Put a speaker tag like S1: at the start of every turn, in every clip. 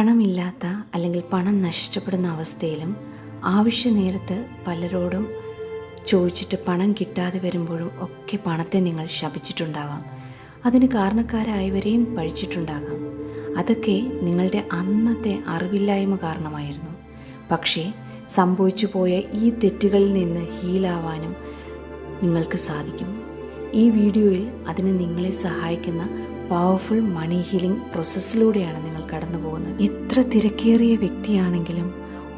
S1: പണമില്ലാത്ത അല്ലെങ്കിൽ പണം നഷ്ടപ്പെടുന്ന അവസ്ഥയിലും ആവശ്യ നേരത്ത് പലരോടും ചോദിച്ചിട്ട് പണം കിട്ടാതെ വരുമ്പോഴും ഒക്കെ പണത്തെ നിങ്ങൾ ശപിച്ചിട്ടുണ്ടാവാം. അതിന് കാരണക്കാരായവരെയും പഴിച്ചിട്ടുണ്ടാകാം. അതൊക്കെ നിങ്ങളുടെ അന്നത്തെ അറിവില്ലായ്മ കാരണമായിരുന്നു. പക്ഷേ സംഭവിച്ചു പോയ ഈ തെറ്റുകളിൽ നിന്ന് ഹീലാവാനും നിങ്ങൾക്ക് സാധിക്കും. ഈ വീഡിയോയിൽ അതിന് നിങ്ങളെ സഹായിക്കുന്ന പവർഫുൾ മണി ഹീലിംഗ് പ്രോസസ്സിലൂടെയാണ് നിങ്ങൾ കടന്നു പോകുന്നത്. എത്ര തിരക്കേറിയ വ്യക്തിയാണെങ്കിലും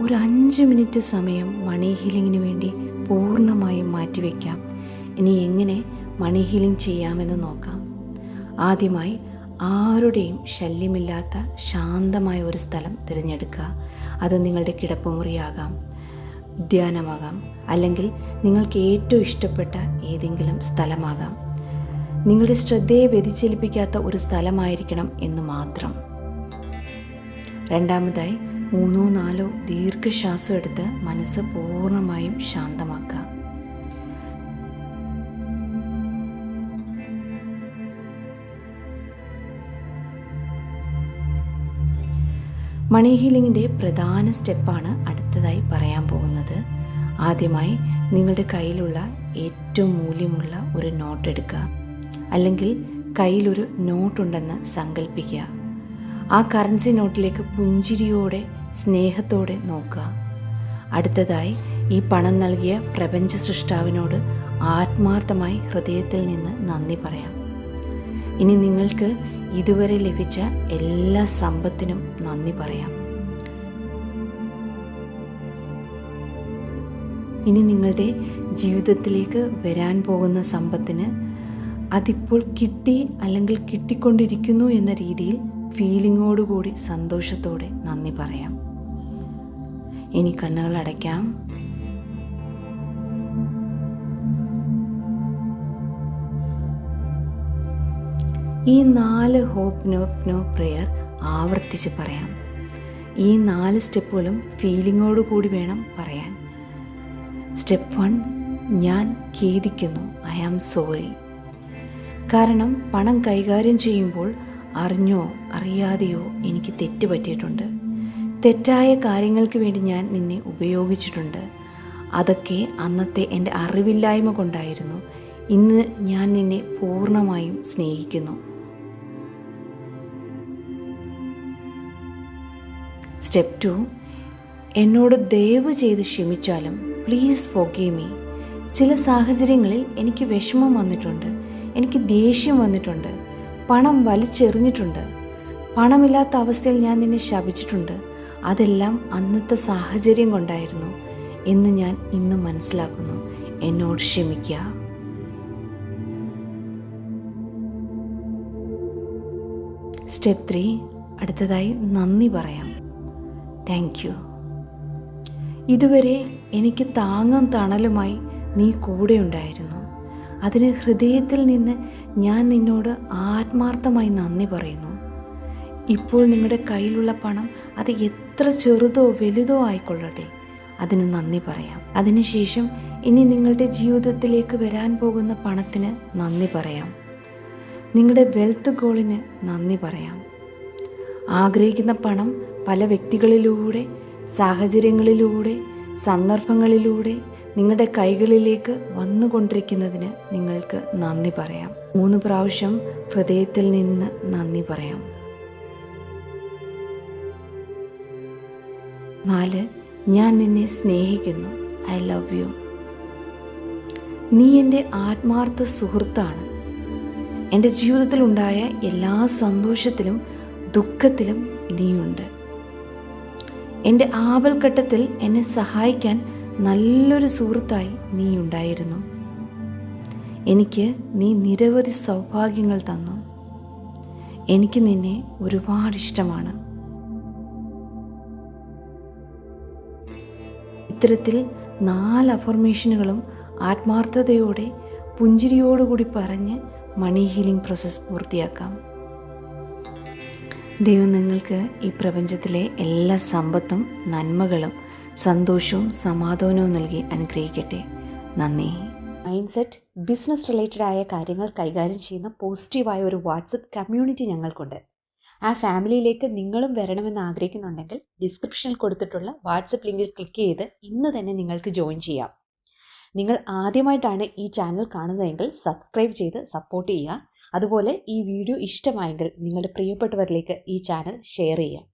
S1: ഒരു 5 മിനിറ്റ് സമയം മണി ഹീലിങ്ങിന് വേണ്ടി പൂർണ്ണമായും മാറ്റിവെക്കാം. ഇനി എങ്ങനെ മണി ഹീലിംഗ് ചെയ്യാമെന്ന് നോക്കാം. ആദ്യമായി ആരുടെയും ശല്യമില്ലാത്ത ശാന്തമായ ഒരു സ്ഥലം തിരഞ്ഞെടുക്കുക. അത് നിങ്ങളുടെ കിടപ്പുമുറിയാകാം, ഉദ്യാനമാകാം, അല്ലെങ്കിൽ നിങ്ങൾക്ക് ഏറ്റവും ഇഷ്ടപ്പെട്ട ഏതെങ്കിലും സ്ഥലമാകാം. നിങ്ങളുടെ ശ്രദ്ധയെ വ്യതിചലിപ്പിക്കാത്ത ഒരു സ്ഥലമായിരിക്കണം എന്ന് മാത്രം. രണ്ടാമതായി 3-4 ദീർഘശ്വാസം എടുത്ത് മനസ്സ് പൂർണ്ണമായും ശാന്തമാക്കുക. മണി ഹീലിംഗിൻ്റെ പ്രധാന സ്റ്റെപ്പാണ് അടുത്തതായി പറയാൻ പോകുന്നത്. ആദ്യമായി നിങ്ങളുടെ കയ്യിലുള്ള ഏറ്റവും മൂല്യമുള്ള ഒരു നോട്ട് എടുക്കുക. അല്ലെങ്കിൽ കയ്യിലൊരു നോട്ടുണ്ടെന്ന് സങ്കല്പിക്കുക. ആ കറൻസി നോട്ടിലേക്ക് പുഞ്ചിരിയോടെ സ്നേഹത്തോടെ നോക്കുക. അടുത്തതായി ഈ പണം നൽകിയ പ്രപഞ്ച സൃഷ്ടാവിനോട് ആത്മാർത്ഥമായി ഹൃദയത്തിൽ നിന്ന് നന്ദി പറയാം. ഇനി നിങ്ങൾക്ക് ഇതുവരെ ലഭിച്ച എല്ലാ സമ്പത്തിനും നന്ദി പറയാം. ഇനി നിങ്ങളുടെ ജീവിതത്തിലേക്ക് വരാൻ പോകുന്ന സമ്പത്തിന് അതിപ്പോൾ കിട്ടി അല്ലെങ്കിൽ കിട്ടിക്കൊണ്ടിരിക്കുന്നു എന്ന രീതിയിൽ ഫീലിങ്ങോടുകൂടി സന്തോഷത്തോടെ നന്ദി പറയാം. ഇനി കണ്ണുകൾ അടയ്ക്കാം. ഈ 4 ഹോപ്പ് നോ പ്രെയർ ആവർത്തിച്ച് പറയാം. ഈ 4 സ്റ്റെപ്പുകളും ഫീലിങ്ങോടുകൂടി വേണം പറയാൻ. സ്റ്റെപ്പ് 1, ഞാൻ ഖേദിക്കുന്നു, ഐ ആം സോറി. കാരണം പണം കൈകാര്യം ചെയ്യുമ്പോൾ അറിഞ്ഞോ അറിയാതെയോ എനിക്ക് തെറ്റ് പറ്റിയിട്ടുണ്ട്. തെറ്റായ കാര്യങ്ങൾക്ക് വേണ്ടി ഞാൻ നിന്നെ ഉപയോഗിച്ചിട്ടുണ്ട്. അതൊക്കെ അന്നത്തെ എൻ്റെ അറിവില്ലായ്മ കൊണ്ടായിരുന്നു. ഇന്ന് ഞാൻ നിന്നെ പൂർണ്ണമായും സ്നേഹിക്കുന്നു. സ്റ്റെപ്പ് 2, എന്നോട് ദയവ് ചെയ്ത് ക്ഷമിച്ചാലും പ്ലീസ് ഫോർഗീവ് മീ. ചില സാഹചര്യങ്ങളിൽ എനിക്ക് വിഷമം വന്നിട്ടുണ്ട്, എനിക്ക് ദേഷ്യം വന്നിട്ടുണ്ട്, പണം വലിച്ചെറിഞ്ഞിട്ടുണ്ട്, പണമില്ലാത്ത അവസ്ഥയിൽ ഞാൻ നിന്നെ ശപിച്ചിട്ടുണ്ട്. അതെല്ലാം അന്നത്തെ സാഹചര്യം കൊണ്ടായിരുന്നു എന്ന് ഞാൻ ഇന്ന് മനസ്സിലാക്കുന്നു. എന്നോട് ക്ഷമിക്കുക. സ്റ്റെപ്പ് 3, അടുത്തതായി നന്ദി പറയാം. Thank you. ഇതുവരെ എനിക്ക് താങ്ങും തണലുമായി നീ കൂടെ ഉണ്ടായിരുന്നു. അതിന് ഹൃദയത്തിൽ നിന്ന് ഞാൻ നിന്നോട് ആത്മാർത്ഥമായി നന്ദി പറയുന്നു. ഇപ്പോൾ നിങ്ങളുടെ കയ്യിലുള്ള പണം അത് എത്ര ചെറുതോ വലുതോ ആയിക്കൊള്ളട്ടെ, അതിന് നന്ദി പറയാം. അതിനുശേഷം ഇനി നിങ്ങളുടെ ജീവിതത്തിലേക്ക് വരാൻ പോകുന്ന പണത്തിന് നന്ദി പറയാം. നിങ്ങളുടെ വെൽത്ത് ഗോളിന് നന്ദി പറയാം. ആഗ്രഹിക്കുന്ന പണം പല വ്യക്തികളിലൂടെ, സാഹചര്യങ്ങളിലൂടെ, സന്ദർഭങ്ങളിലൂടെ നിങ്ങളുടെ കൈകളിലേക്ക് വന്നുകൊണ്ടിരിക്കുന്നതിന് നിങ്ങൾക്ക് നന്ദി പറയാം. 3 പ്രാവശ്യം ഹൃദയത്തിൽ നിന്ന് നന്ദി പറയാം. 4, ഞാൻ നിന്നെ സ്നേഹിക്കുന്നു, ഐ ലവ് യു. നീ എൻ്റെ ആത്മാർത്ഥ സുഹൃത്താണ്. എൻ്റെ ജീവിതത്തിലുണ്ടായ എല്ലാ സന്തോഷത്തിലും ദുഃഖത്തിലും നീയുണ്ട്. എൻ്റെ ആപൽഘട്ടത്തിൽ എന്നെ സഹായിക്കാൻ നല്ലൊരു സുഹൃത്തായി നീ ഉണ്ടായിരുന്നു. എനിക്ക് നീ നിരവധി സൗഭാഗ്യങ്ങൾ തന്നു. എനിക്ക് നിന്നെ ഒരുപാട് ഇഷ്ടമാണ്. ഇത്തരത്തിൽ 4 അഫർമേഷനുകളും ആത്മാർത്ഥതയോടെ പുഞ്ചിരിയോടുകൂടി പറഞ്ഞ് മണി ഹീലിംഗ് പ്രോസസ്സ് പൂർത്തിയാക്കാം. ദൈവം നിങ്ങൾക്ക് ഈ പ്രപഞ്ചത്തിലെ എല്ലാ സമ്പത്തും നന്മകളും സന്തോഷവും സമാധാനവും നൽകി അനുഗ്രഹിക്കട്ടെ. നന്ദി.
S2: മൈൻഡ് സെറ്റ്, ബിസിനസ് റിലേറ്റഡ് ആയ കാര്യങ്ങൾ കൈകാര്യം ചെയ്യുന്ന പോസിറ്റീവായ ഒരു വാട്സപ്പ് കമ്മ്യൂണിറ്റി ഞങ്ങൾക്കുണ്ട്. ആ ഫാമിലിയിലേക്ക് നിങ്ങളും വരണമെന്ന് ആഗ്രഹിക്കുന്നുണ്ടെങ്കിൽ ഡിസ്ക്രിപ്ഷനിൽ കൊടുത്തിട്ടുള്ള വാട്സപ്പ് ലിങ്കിൽ ക്ലിക്ക് ചെയ്ത് ഇന്ന് തന്നെ നിങ്ങൾക്ക് ജോയിൻ ചെയ്യാം. നിങ്ങൾ ആദ്യമായിട്ടാണ് ഈ ചാനൽ കാണുന്നതെങ്കിൽ സബ്സ്ക്രൈബ് ചെയ്ത് സപ്പോർട്ട് ചെയ്യുക. അതുപോലെ ഈ വീഡിയോ ഇഷ്ടമായെങ്കിൽ നിങ്ങളുടെ പ്രിയപ്പെട്ടവരിലേക്ക് ഈ ചാനൽ ഷെയർ ചെയ്യുക.